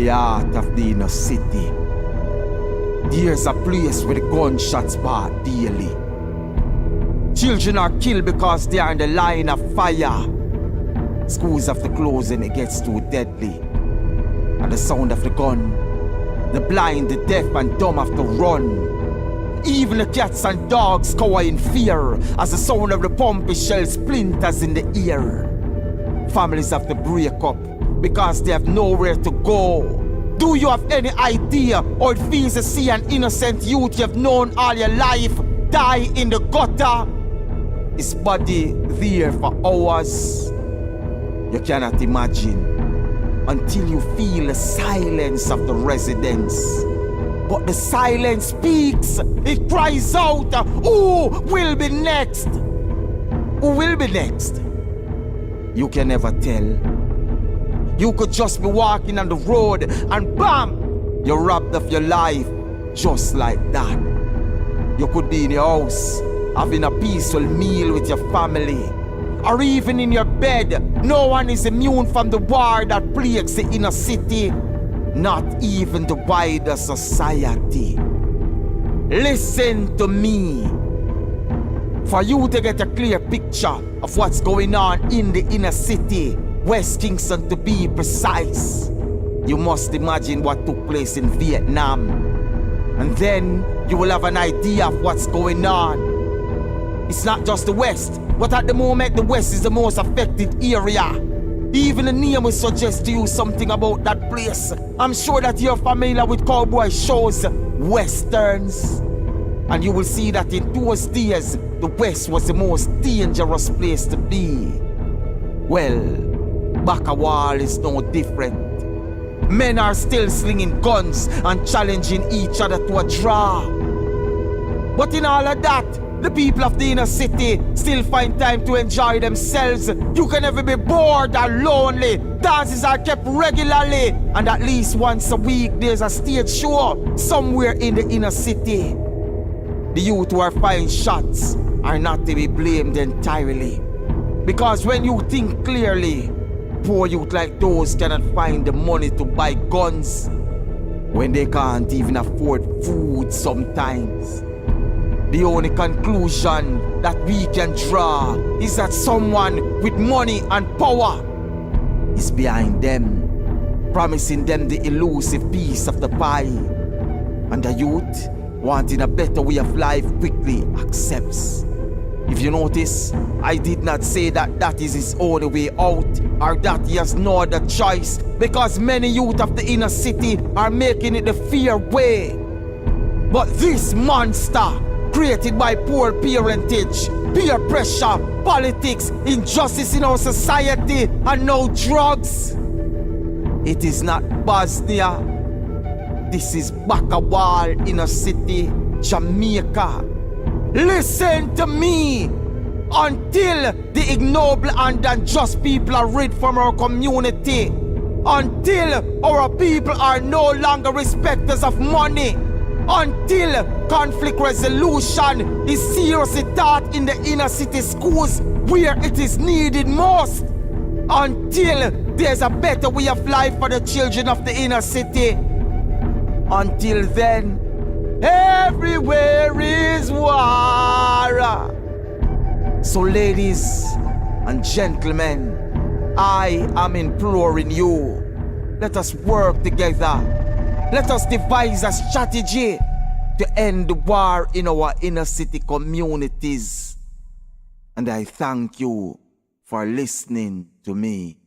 the heart of the inner city, there's a place where the gunshots part daily. Children are killed because they are in the line of fire. Schools have to close and it gets too deadly. And the sound of the gun, the blind, the deaf and dumb have to run. Even the cats and dogs cower in fear as the sound of the pumpy shell splinters in the ear. Families have to break up because they have nowhere to go. Do you have any idea how it feels to see an innocent youth you have known all your life die in the gutter? His body there for hours. You cannot imagine until you feel the silence of the residents. But the silence speaks, it cries out, who will be next? Who will be next? You can never tell. You could just be walking on the road and bam, you're robbed of your life just like that. You could be in your house, having a peaceful meal with your family, or even in your bed. No one is immune from the war that plagues the inner city. Not even the wider society. Listen to me. For you to get a clear picture of what's going on in the inner city, West Kingston to be precise, you must imagine what took place in Vietnam. And then you will have an idea of what's going on. It's not just the West, but at the moment the West is the most affected area. Even the name will suggest to you something about that place. I'm sure that you're familiar with cowboy shows, westerns. And you will see that in those days, the West was the most dangerous place to be. Well, Omaall is no different. Men are still slinging guns and challenging each other to a draw. But in all of that, the people of the inner city still find time to enjoy themselves. You can never be bored or lonely. Dances are kept regularly, and at least once a week there's a stage show somewhere in the inner city. The youth who are firing shots are not to be blamed entirely, because when you think clearly, poor youth like those cannot find the money to buy guns when they can't even afford food sometimes. The only conclusion that we can draw is that someone with money and power is behind them, promising them the elusive piece of the pie. And the youth, wanting a better way of life, quickly accepts. If you notice, I did not say that that is his only way out, or that he has no other choice, because many youth of the inner city are making it the fair way. But this monster, created by poor parentage, peer pressure, politics, injustice in our society, and now drugs. It is not Bosnia. This is Omaall inner city, Jamaica. Listen to me. Until the ignoble and unjust people are rid from our community, until our people are no longer respecters of money, until conflict resolution is seriously taught in the inner city schools where it is needed most, until there's a better way of life for the children of the inner city, until then, everywhere is war. So ladies and gentlemen, I am imploring you, let us work together. Let us devise a strategy to end the war in our inner city communities. And I thank you for listening to me.